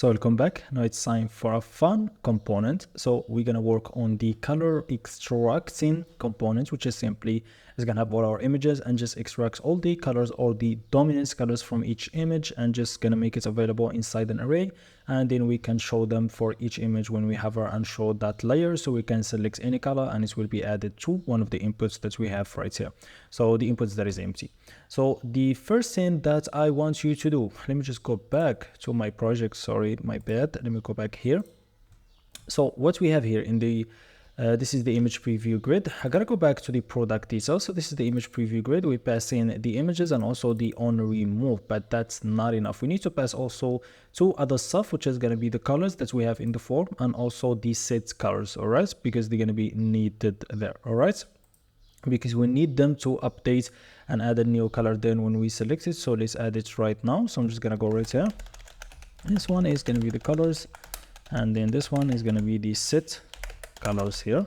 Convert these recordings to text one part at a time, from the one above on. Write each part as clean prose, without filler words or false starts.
So welcome back. Now it's time for a fun component. So we're gonna work on the color extracting component, which is simply is gonna have all our images and just extracts all the colors or the dominant colors from each image and just gonna make it available inside an array. And then we can show them for each image when we hover and show that layer. So we can select any color and it will be added to one of the inputs that we have right here. So the inputs that is empty. So the first thing that I want you to do, let me just go back to my project. Sorry, my bad. Let me go back here. So what we have here in the this is the image preview grid. I gotta go back to the product details. So this is the image preview grid. We pass in the images and also the on remove, but that's not enough. We need to pass also two other stuff, which is gonna be the colors that we have in the form and also the set colors, all right? Because they're gonna be needed there, all right? Because we need them to update and add a new color then when we select it. So let's add it right now. So I'm just gonna go right here. This one is gonna be the colors, and then this one is gonna be the set colors here.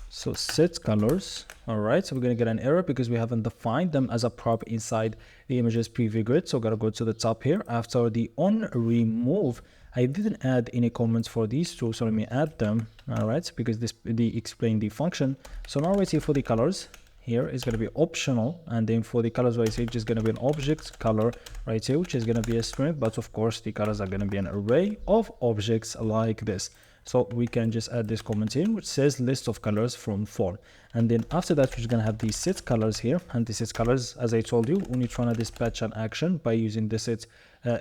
So set colors. All right, so we're gonna get an error because we haven't defined them as a prop inside the images preview grid. So gotta go to the top here. After the on remove, I didn't add any comments for these two, so let me add them. All right, because they explain the function. So now right here for the colors, here is going to be optional, and then for the colors right here, just going to be an object color right here, which is going to be a string, but of course the colors are going to be an array of objects like this. So we can just add this comment here, which says list of colors from form. And then after that, we're just going to have the set colors here. And the set colors, as I told you, when you're trying to dispatch an action by using the set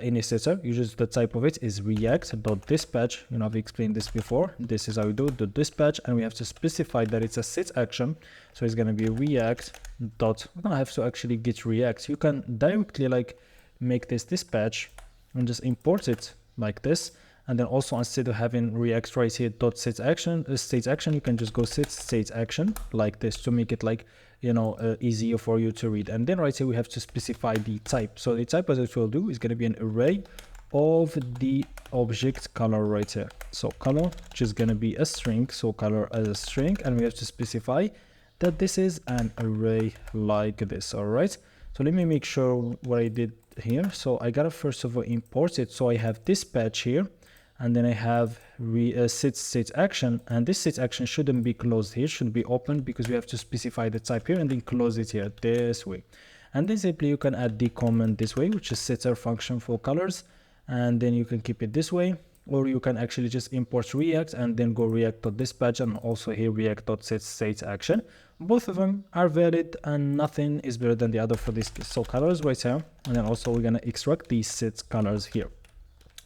in a setter, usually the type of it is react.dispatch. You know, I've explained this before. This is how we do the dispatch, and we have to specify that it's a set action. So it's going to be react dot. We don't have to actually get react. You can directly like make this dispatch and just import it like this. And then also instead of having react right here dot set action, you can just go set state action like this to make it like, you know, easier for you to read. And then right here we have to specify the type. So the type, as it will do, is going to be an array of the object color right here. So color, which is going to be a string. So color as a string, and we have to specify that this is an array like this. All right. So let me make sure what I did here. So I gotta first of all import it. So I have dispatch here. And then I have set action, and this set action shouldn't be closed here, should be open, because we have to specify the type here and then close it here this way. And then simply you can add the comment this way, which is setter function for colors, and then you can keep it this way, or you can actually just import react and then go react.dispatch and also here react.set state action. Both of them are valid and nothing is better than the other for this case. So colors right here, and then also we're gonna extract these set colors here.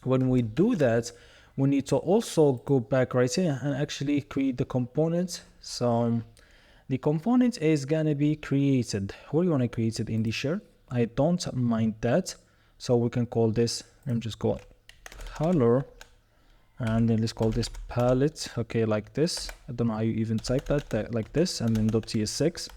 When we do that, we need to also go back right here and actually create the component. So the component is gonna be created. Where you want to create it in the share? I don't mind that. So we can call this, let me just call color, and then let's call this palette. Okay, like this. I don't know how you even type that like this, and then .tsx.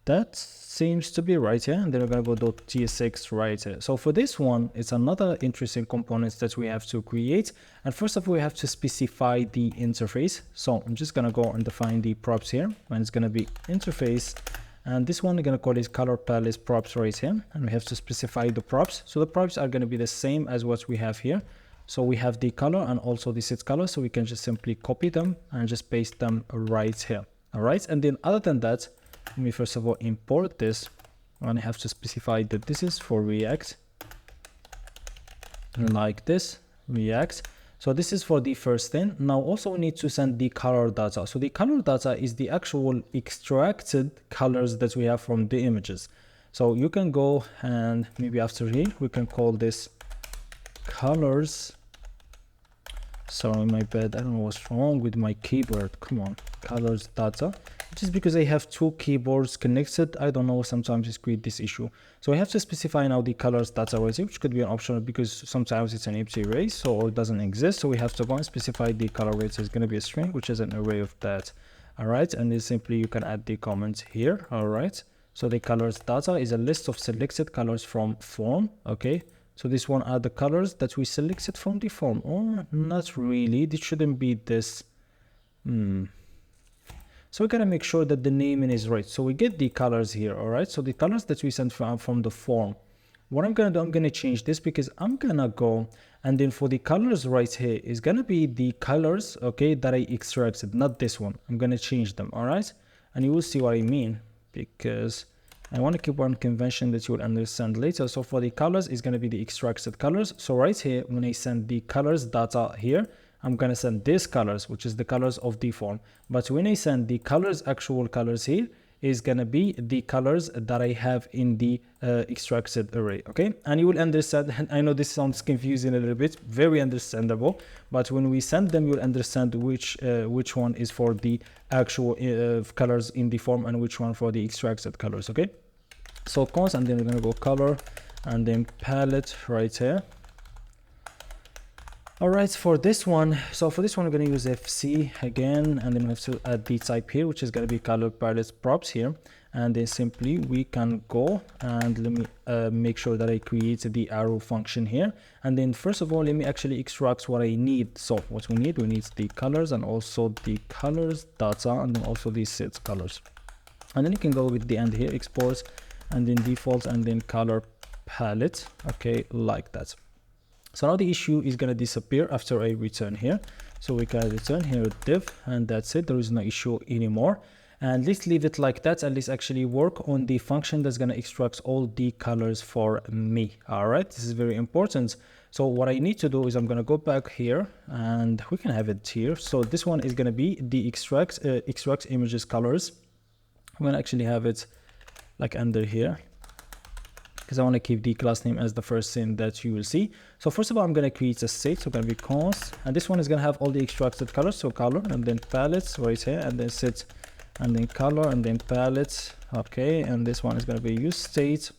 That seems to be right here, and then we're gonna go .tsx right here. So for this one, it's another interesting component that we have to create. And first of all, we have to specify the interface. So I'm just gonna go and define the props here, and it's gonna be interface. And this one we're gonna call it color palette props right here, and we have to specify the props. So the props are gonna be the same as what we have here. So we have the color and also the set color, so we can just simply copy them and just paste them right here. All right, and then other than that, let me first of all import this, and I have to specify that this is for React, like this, React. So this is for the first thing. Now also we need to send the color data. So the color data is the actual extracted colors that we have from the images. So you can go and maybe after here, we can call this colors. Sorry, my bad. I don't know what's wrong with my keyboard. Come on, colors data. Just because I have two keyboards connected, I don't know, sometimes it's create this issue. So I have to specify now the colors data right here, which could be an option because sometimes it's an empty array, so it doesn't exist. So we have to go and specify the color rate. So it's going to be a string, which is an array of that. All right, and then simply you can add the comment here. All right, so the colors data is a list of selected colors from form. Okay, so this one are the colors that we selected from the form. Oh, not really. This shouldn't be this. So we gotta make sure that the naming is right. So we get the colors here, all right? So the colors that we sent from the form what I'm gonna do, I'm gonna change this because I'm gonna go, and then for the colors right here is gonna be the colors, okay, that I extracted, not this one. I'm gonna change them, all right? And you will see what I mean, because I want to keep one convention that you will understand later. So for the colors, it's going to be the extracted colors. So right here, when I send the colors data here, I'm going to send these colors, which is the colors of the form. But when I send the colors, actual colors here, is going to be the colors that I have in the extracted array, okay? And you will understand, and I know this sounds confusing a little bit, very understandable, but when we send them, you'll understand which one is for the actual colors in the form and which one for the extracted colors, okay? So cons, and then we're gonna go color, and then palette right here. All right, for this one, so for this one, we're going to use FC again, and then we have to add the type here, which is going to be color palette props here. And then simply we can go and let me make sure that I create the arrow function here. And then first of all, let me actually extract what I need. So what we need the colors and also the colors data, and then also the set colors. And then you can go with the end here, export, and then default, and then color palette, okay, like that. So now the issue is going to disappear after I return here. So we can return here div, and that's it. There is no issue anymore. And let's leave it like that, and let's actually work on the function that's going to extract all the colors for me. All right, this is very important. So what I need to do is I'm going to go back here, and we can have it here. So this one is going to be the extract images colors. I'm going to actually have it like under here, because I want to keep the class name as the first thing that you will see. So first of all, I'm going to create a state. So going to be const, and this one is going to have all the extracted colors. So color, and then palettes right here, and then set, and then color, and then palettes. Okay, and this one is going to be use state,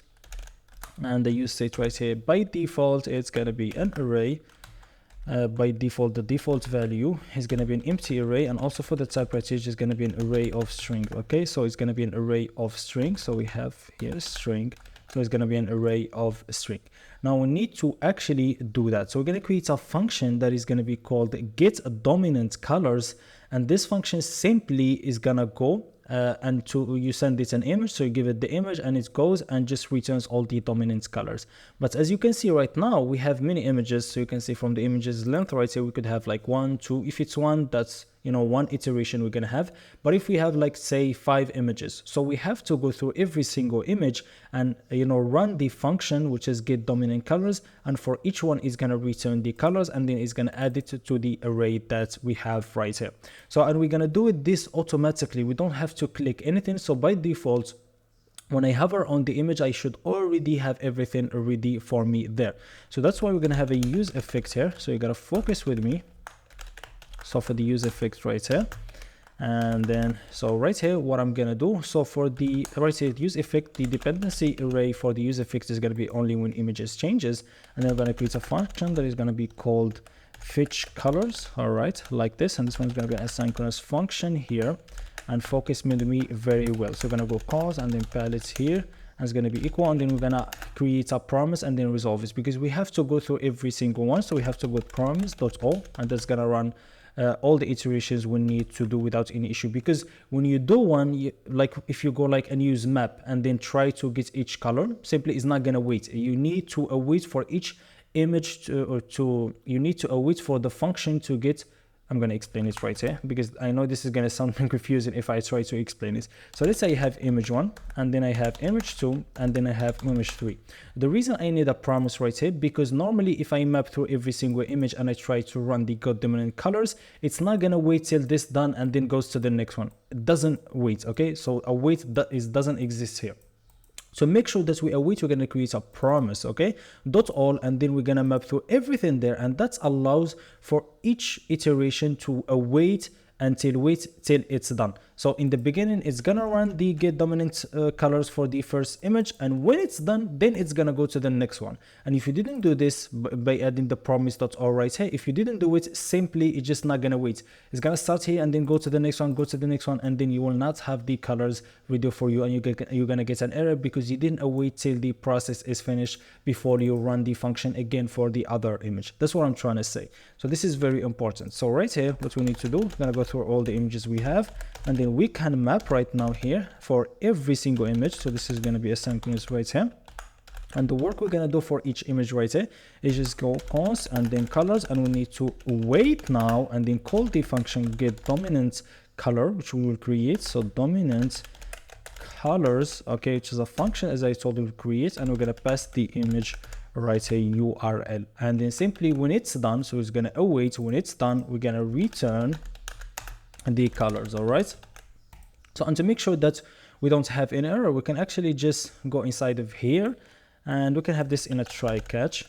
and the use state right here. By default, it's going to be an array. By default, the default value is going to be an empty array, and also for the type right here is going to be an array of string. Okay, so it's going to be an array of string. So we have here string. So it's going to be an array of string. Now we need to actually do that. So we're going to create a function that is going to be called get dominant colors. And this function simply is going to go and you send it an image. So you give it the image, and it goes and just returns all the dominant colors. But as you can see right now, we have many images. So you can see from the images length right here, we could have like 1, 2. If it's 1, that's, you know, 1 iteration we're going to have. But if we have like say 5 images, so we have to go through every single image and, you know, run the function which is get dominant colors, and for each one is going to return the colors, and then it's going to add it to the array that we have right here. So, and we're going to do it this automatically. We don't have to click anything. So by default, when I hover on the image, I should already have everything ready for me there. So that's why we're going to have a use effect here. So you got to focus with me. So for the use effect right here, and then so right here, what I'm gonna do, so for the right here use effect, the dependency array for the use effect is gonna be only when images changes, and then I'm gonna create a function that is gonna be called fetch colors. All right, like this, and this one's gonna be an asynchronous function here, and focus with me very well. So we're gonna go cause, and then palettes here, and it's gonna be equal, and then we're gonna create a promise and then resolve this, because we have to go through every single one. So we have to go promise.o, and that's gonna run all the iterations we need to do without any issue. Because when you do one, like if you go like and use map and then try to get each color, simply it's not gonna wait. You need to await for each image you need to await for the function to get. I'm going to explain it right here, because I know this is going to sound confusing if I try to explain it. So let's say I have image 1, and then I have image 2, and then I have image 3. The reason I need a promise right here, because normally if I map through every single image and I try to run the get dominant colors, it's not going to wait till this done and then goes to the next one. It doesn't wait. Okay, so a wait doesn't exist here. So make sure that we await, we're going to create a promise, okay, dot all, and then we're going to map through everything there, and that allows for each iteration to await until it's done. So in the beginning, it's gonna run the get dominant colors for the first image, and when it's done, then it's gonna go to the next one. And if you didn't do this by adding the promise.all right here, if you didn't do it, simply it's just not gonna wait. It's gonna start here and then go to the next one, go to the next one, and then you will not have the colors ready for you, and you're gonna get an error because you didn't await till the process is finished before you run the function again for the other image. That's what I'm trying to say. So this is very important. So right here, what we need to do, we're gonna go through all the images we have, and then we can map right now here for every single image. So this is going to be asynchronous right here, And the work we're gonna do for each image right here is just go const and then colors, and we need to wait now and then call the function get dominant color, which we will create. So dominant colors, okay, which is a function as I told you to create, and we're gonna pass the image right here URL, and then simply when it's done, so it's gonna await. When it's done, we're gonna return the colors. All right. So, and to make sure that we don't have an error, we can actually just go inside of here, and we can have this in a try catch.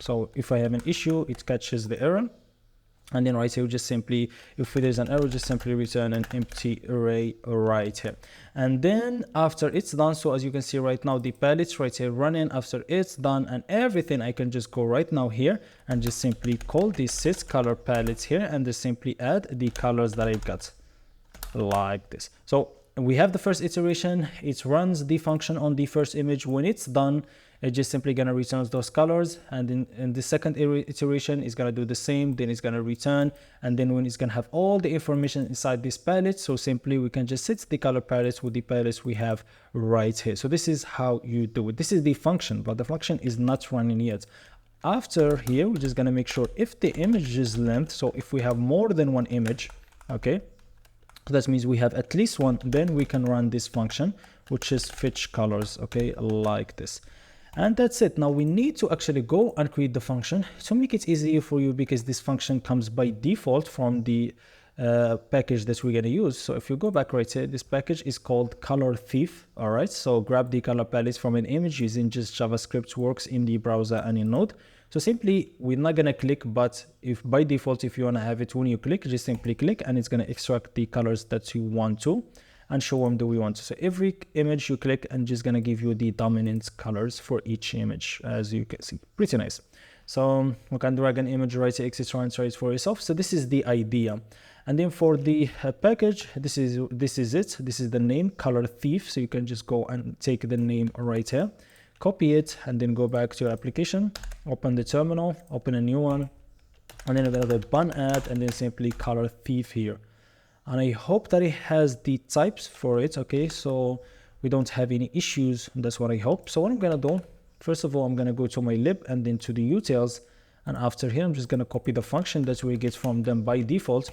So if I have an issue, it catches the error. And then right here, just simply, if there's an error, just simply return an empty array right here. And then after it's done, so as you can see right now, the palettes right here running. After it's done and everything, I can just go right now here and just simply call the set color palettes here, and just simply add the colors that I've got like this. So we have the first iteration. It runs the function on the first image. When it's done, it's just simply gonna return those colors, and then in the second iteration is gonna do the same. Then it's gonna return, and then when it's gonna have all the information inside this palette, so simply we can just set the color palettes with the palettes we have right here. So this is how you do it. This is the function, but the function is not running yet. After here, we're just gonna make sure if the image is length, so if we have more than one image, okay, so that means we have at least one, then we can run this function, which is fetch colors, okay, like this. And that's it. Now we need to actually go and create the function to make it easier for you, because this function comes by default from the package that we're going to use. So if you go back right here, this package is called color thief. All right, so grab the color palettes from an image using just JavaScript, works in the browser and in Node. So simply, we're not going to click, but if by default, if you want to have it, when you click, just simply click, and it's going to extract the colors that you want to and show them that we want. So every image you click, and just gonna give you the dominant colors for each image, as you can see. Pretty nice. So we can drag an image right here, etc., and try it for yourself. So this is the idea. And then for the package, this is it. This is the name, color thief. So you can just go and take the name right here, copy it, and then go back to your application, open the terminal, open a new one, and then another bun add, and then simply color thief here. And I hope that it has the types for it, okay, so we don't have any issues. That's what I hope. So what I'm gonna do, first of all, I'm gonna go to my lib and then to the utils, and after here I'm just gonna copy the function that we get from them by default.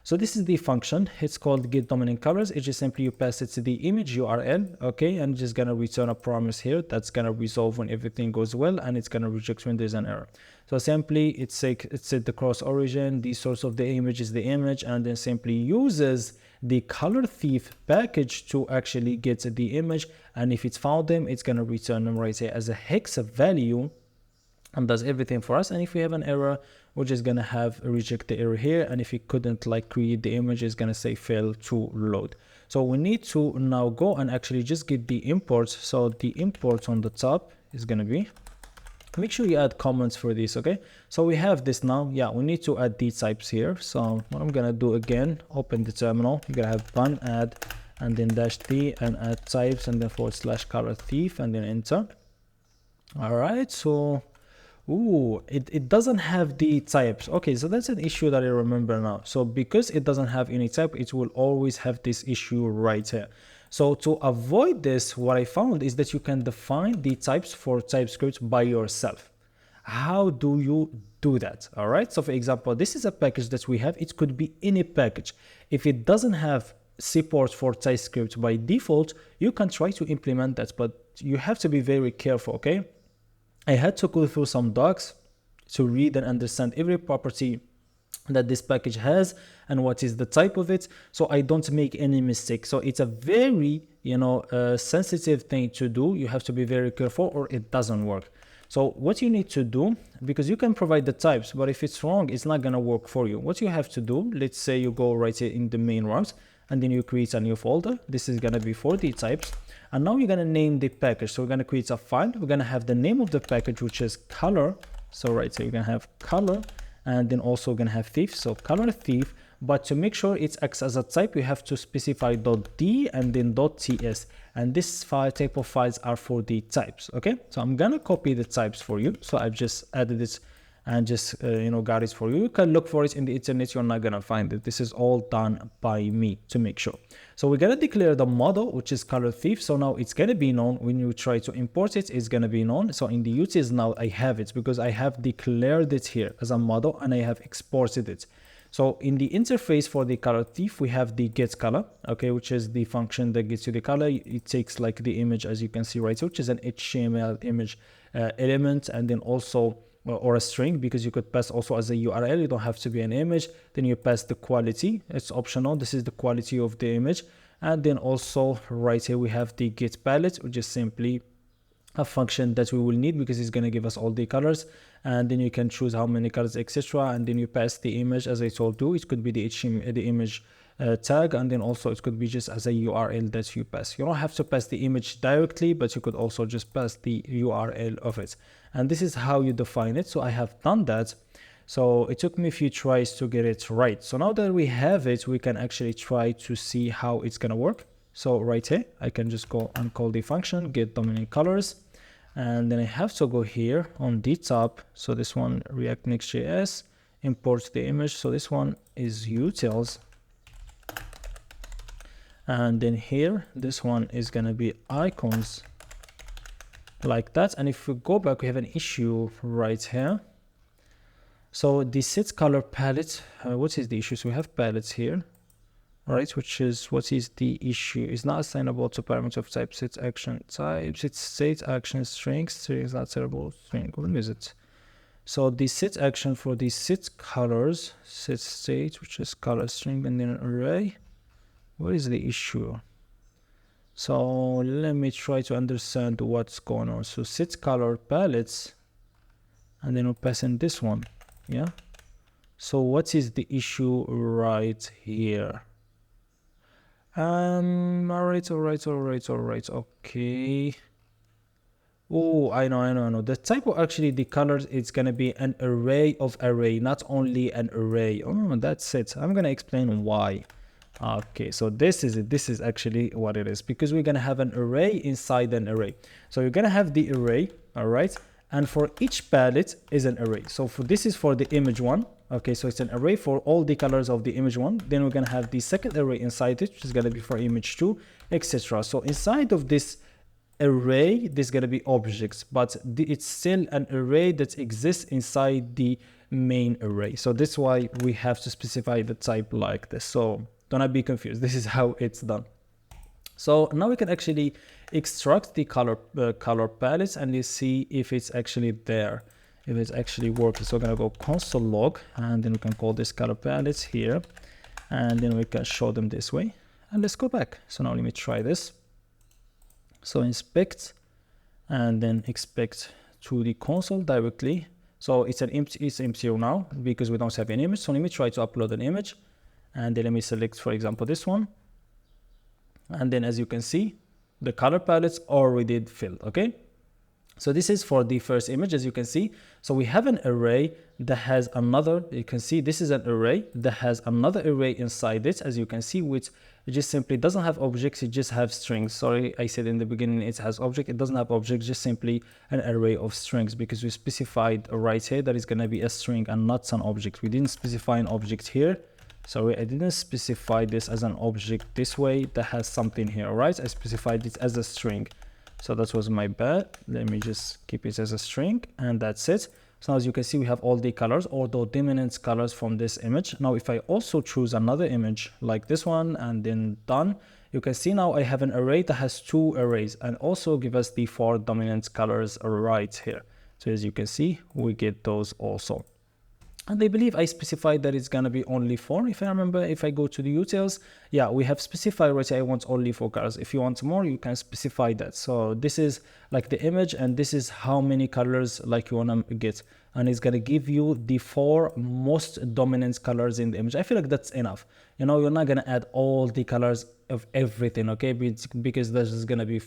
So this is the function. It's called get dominant colors. It's just simply you pass it to the image URL, okay, and just gonna return a promise here that's gonna resolve when everything goes well, and it's gonna reject when there's an error. So simply it's set the cross origin, the source of the image is the image, and then simply uses the color thief package to actually get the image, and if it's found them, it's gonna return them right here as a hex value, and does everything for us. And if we have an error, we're just gonna have reject the error here, and if it couldn't like create the image, it's gonna say fail to load. So we need to now go and actually just get the imports. So the import on the top is gonna be, make sure you add comments for this, okay? So we have this now. Yeah, we need to add the types here. So what I'm gonna do again, open the terminal, you're gonna have bun add, and then -d, and add types, and then / color thief, and then enter. All right, so it doesn't have the types. Okay, so that's an issue that I remember now. So because it doesn't have any type, it will always have this issue right here. So to avoid this, what I found is that you can define the types for TypeScript by yourself. How do you do that? All right, so for example, this is a package that we have. It could be any package. If it doesn't have support for TypeScript by default, you can try to implement that, but you have to be very careful, okay? I had to go through some docs to read and understand every property that this package has and what is the type of it, so I don't make any mistake. So it's a very, sensitive thing to do. You have to be very careful or it doesn't work. So what you need to do, because you can provide the types, but if it's wrong, it's not gonna work for you. What you have to do, let's say you go right here in the main routes, and then you create a new folder. This is gonna be for the types. And now you're gonna name the package. So we're gonna create a file. We're gonna have the name of the package, which is color. So right here, you're gonna have color, and then also we're gonna have thief. So color thief, but to make sure it acts as a type, you have to specify .d and then .ts. And this file type of files are for the types, okay? So I'm gonna copy the types for you. So I've just added it and just got it for you. You can look for it in the internet, you're not gonna find it. This is all done by me to make sure. So we're gonna declare the model, which is color thief. So now it's gonna be known when you try to import it, it's gonna be known. So in the utils now I have it because I have declared it here as a model and I have exported it. So in the interface for the color thief, we have the get color, okay, which is the function that gets you the color. It takes like the image, as you can see right here, which is an HTML image element, and then also or a string, because you could pass also as a URL. You don't have to be an image. Then you pass the quality. It's optional. This is the quality of the image. And then also right here we have the get palette, which is simply a function that we will need because it's going to give us all the colors, and then you can choose how many colors, etc. And then you pass the image, as I told you. It could be the HTML, the image tag, and then also it could be just as a URL that you pass. You don't have to pass the image directly, but you could also just pass the URL of it. And this is how you define it. So I have done that. So it took me a few tries to get it right. So now that we have it, we can actually try to see how it's going to work. So right here, I can just go and call the function get dominant colors. And then I have to go here on the top. So this one, React Next.js, imports the image. So this one is utils. And then here, this one is going to be icons, like that. And if we go back, we have an issue right here. So the set color palette, what is the issue? So we have palettes here, right? Which is, what is the issue? It's not assignable to parameter of type set action type, set state action string is not terrible string. What is it? So the set action for the set colors, set state, which is color string, and then an array. What is the issue? So let me try to understand what's going on. So set color palettes, and then we'll pass in this one. Yeah. So what is the issue right here? All right. Okay. Oh, I know. The type of actually the colors, it's gonna be an array of array, not only an array. Oh, that's it. I'm gonna explain why. Okay, so this is it. This is actually what it is, because we're gonna have an array inside an array. So you're gonna have the array, all right, and for each palette is an array. So for this is for the image one. Okay, so it's an array for all the colors of the image one. Then we're gonna have the second array inside it, which is gonna be for image two, etc. So inside of this array, there's gonna be objects, but it's still an array that exists inside the main array. So that's why we have to specify the type like this. So do not be confused. This is how it's done. So now we can actually extract the color palettes, and you see if it's actually there, if it's actually working. So we're gonna go console log, and then we can call this color palettes here, and then we can show them this way. And let's go back. So now let me try this. So inspect, and then expect to the console directly. So it's empty now because we don't have an image. So let me try to upload an image. And then let me select, for example, this one. And then as you can see, the color palettes already filled, okay? So this is for the first image, as you can see. So we have an array that has another, you can see this is an array that has another array inside it, as you can see, which it just simply doesn't have objects, it just has strings. Sorry, I said in the beginning it has object, it doesn't have objects, just simply an array of strings, because we specified right here that it's gonna be a string and not an object. We didn't specify an object here. Sorry, I didn't specify this as an object this way that has something here, right? I specified it as a string. So that was my bad. Let me just keep it as a string, and that's it. So now as you can see, we have all the colors, all the dominant colors from this image. Now, if I also choose another image like this one and then done, you can see now I have an array that has two arrays, and also give us the 4 dominant colors right here. So as you can see, we get those also. And I believe I specified that it's gonna be only 4. If I remember, if I go to the utils, yeah, we have specified right here, I want only 4 colors. If you want more, you can specify that. So this is like the image, and this is how many colors like you wanna get. And it's gonna give you the 4 most dominant colors in the image. I feel like that's enough. You know, you're not gonna add all the colors of everything, okay? Because there's just gonna be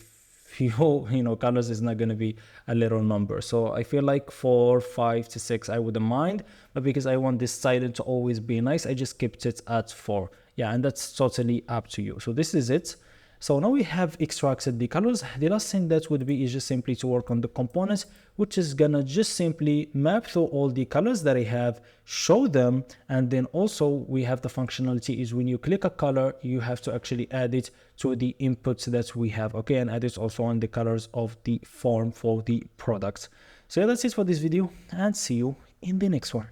few, colors is not going to be a little number. So I feel like 4, 5 to 6 I wouldn't mind, but because I want this silent to always be nice, I just kept it at 4. Yeah, and that's totally up to you. So this is it. So now we have extracted the colors. The last thing that would be is just simply to work on the components, which is gonna just simply map through all the colors that I have, show them, and then also we have the functionality is when you click a color, you have to actually add it to the inputs that we have, okay, and add it also on the colors of the form for the products. So yeah, that's it for this video, and see you in the next one.